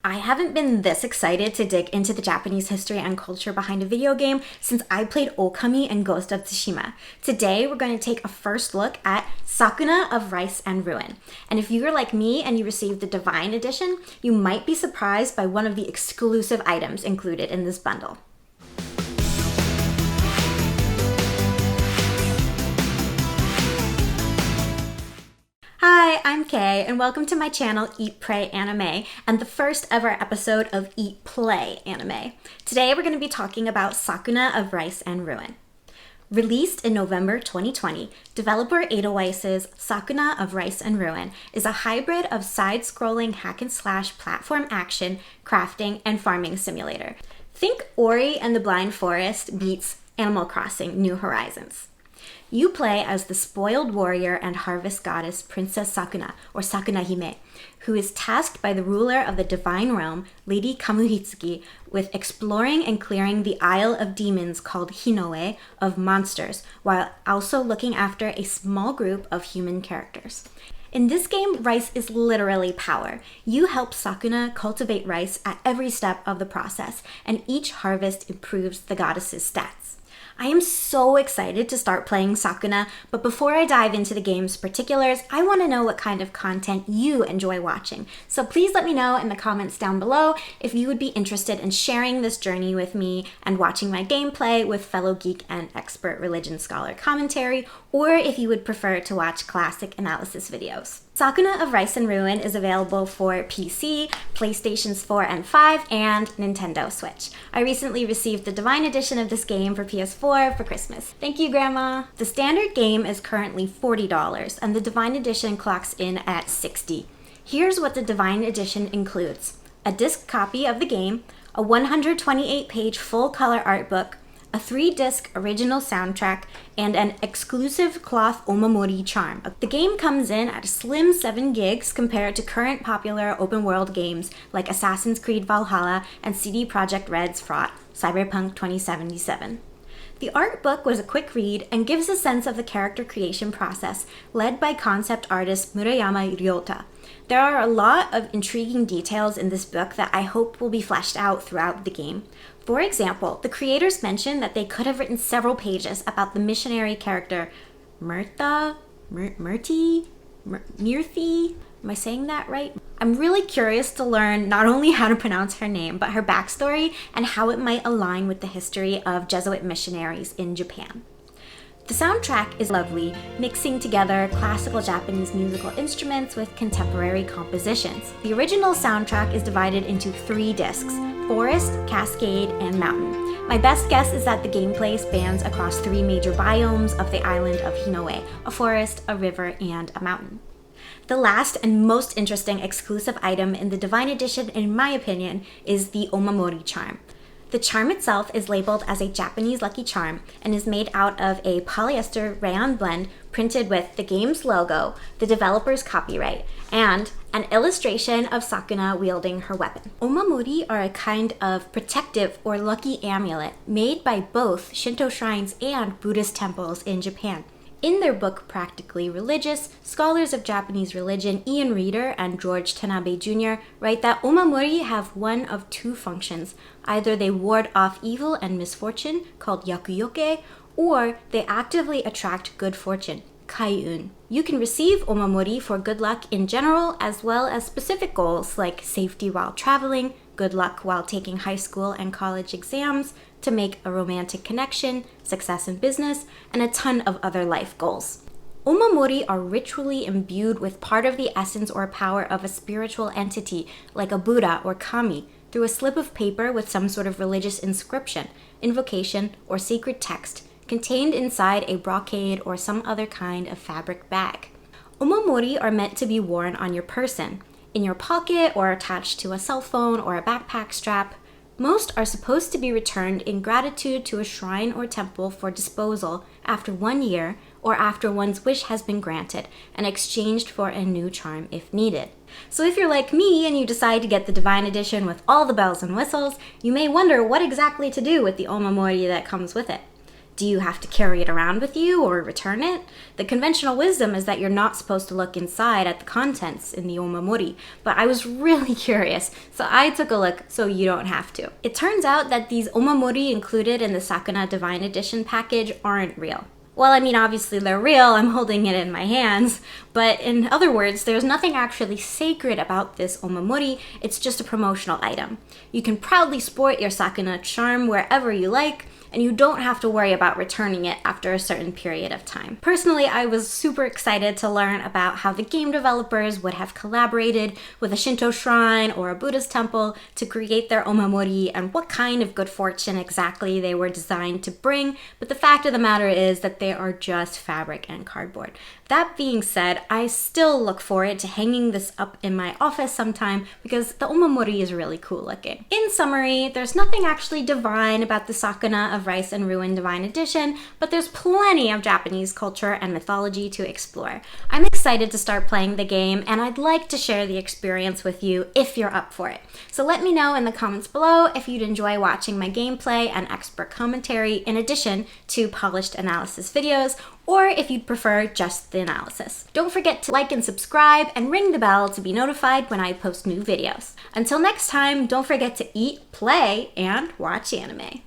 I haven't been this excited to dig into the Japanese history and culture behind a video game since I played Okami and Ghost of Tsushima. Today, we're going to take a first look at Sakuna of Rice and Ruin. And if you're like me and you received the Divine Edition, you might be surprised by one of the exclusive items included in this bundle. Hi, I'm Kay, and welcome to my channel Eat, Pray Anime, and the first ever episode of Eat, Play Anime. Today we're going to be talking about Sakuna of Rice and Ruin. Released in November 2020, developer Edelweiss's Sakuna of Rice and Ruin is a hybrid of side-scrolling hack-and-slash platform action, crafting, and farming simulator. Think Ori and the Blind Forest meets Animal Crossing New Horizons. You play as the spoiled warrior and harvest goddess Princess Sakuna, or Sakuna Hime, who is tasked by the ruler of the divine realm, Lady Kamuhitsuki, with exploring and clearing the Isle of Demons called Hinoe of monsters, while also looking after a small group of human characters. In this game, rice is literally power. You help Sakuna cultivate rice at every step of the process, and each harvest improves the goddess's stats. I am so excited to start playing Sakuna, but before I dive into the game's particulars, I want to know what kind of content you enjoy watching. So please let me know in the comments down below if you would be interested in sharing this journey with me and watching my gameplay with fellow geek and expert religion scholar commentary, or if you would prefer to watch classic analysis videos. Sakuna of Rice and Ruin is available for PC, PlayStations 4 and 5, and Nintendo Switch. I recently received the Divine Edition of this game for PS4 for Christmas. Thank you, Grandma! The standard game is currently $40, and the Divine Edition clocks in at $60. Here's what the Divine Edition includes: a disc copy of the game, a 128-page full-color art book, a 3-disc original soundtrack, and an exclusive cloth omamori charm. The game comes in at a slim 7 gigs compared to current popular open-world games like Assassin's Creed Valhalla and CD Projekt Red's fraught Cyberpunk 2077. The art book was a quick read and gives a sense of the character creation process, led by concept artist Murayama Ryota. There are a lot of intriguing details in this book that I hope will be fleshed out throughout the game. For example, the creators mentioned that they could have written several pages about the missionary character Mirthi? Am I saying that right? I'm really curious to learn not only how to pronounce her name, but her backstory and how it might align with the history of Jesuit missionaries in Japan. The soundtrack is lovely, mixing together classical Japanese musical instruments with contemporary compositions. The original soundtrack is divided into 3 discs: Forest, Cascade, and Mountain. My best guess is that the gameplay spans across 3 major biomes of the island of Hinoe: a forest, a river, and a mountain. The last and most interesting exclusive item in the Divine Edition, in my opinion, is the Omamori charm. The charm itself is labeled as a Japanese lucky charm and is made out of a polyester rayon blend printed with the game's logo, the developer's copyright, and an illustration of Sakuna wielding her weapon. Omamori are a kind of protective or lucky amulet made by both Shinto shrines and Buddhist temples in Japan. In their book Practically Religious, scholars of Japanese religion Ian Reader and George Tanabe Jr. write that omamori have one of 2 functions. Either they ward off evil and misfortune, called yakuyoke, or they actively attract good fortune, kai-un. You can receive omamori for good luck in general, as well as specific goals like safety while traveling, good luck while taking high school and college exams, to make a romantic connection, success in business, and a ton of other life goals. Omamori are ritually imbued with part of the essence or power of a spiritual entity, like a Buddha or kami, through a slip of paper with some sort of religious inscription, invocation, or sacred text contained inside a brocade or some other kind of fabric bag. Omamori are meant to be worn on your person, in your pocket, or attached to a cell phone or a backpack strap. Most are supposed to be returned in gratitude to a shrine or temple for disposal after 1 year or after one's wish has been granted and exchanged for a new charm if needed. So if you're like me and you decide to get the Divine Edition with all the bells and whistles, you may wonder what exactly to do with the omamori that comes with it. Do you have to carry it around with you or return it? The conventional wisdom is that you're not supposed to look inside at the contents in the omamori, but I was really curious, so I took a look so you don't have to. It turns out that these omamori included in the Sakuna Divine Edition package aren't real. Well, I mean, obviously they're real, I'm holding it in my hands, but in other words, there's nothing actually sacred about this omamori, it's just a promotional item. You can proudly sport your Sakuna charm wherever you like, and you don't have to worry about returning it after a certain period of time. Personally, I was super excited to learn about how the game developers would have collaborated with a Shinto shrine or a Buddhist temple to create their omamori and what kind of good fortune exactly they were designed to bring, but the fact of the matter is that they are just fabric and cardboard. That being said, I still look forward to hanging this up in my office sometime because the omamori is really cool looking. In summary, there's nothing actually divine about the Sakuna of Rice and Ruin Divine Edition, but there's plenty of Japanese culture and mythology to explore. I'm excited to start playing the game, and I'd like to share the experience with you if you're up for it. So let me know in the comments below if you'd enjoy watching my gameplay and expert commentary in addition to polished analysis videos, or if you'd prefer just the analysis. Don't forget to like and subscribe and ring the bell to be notified when I post new videos. Until next time, don't forget to eat, play, and watch anime.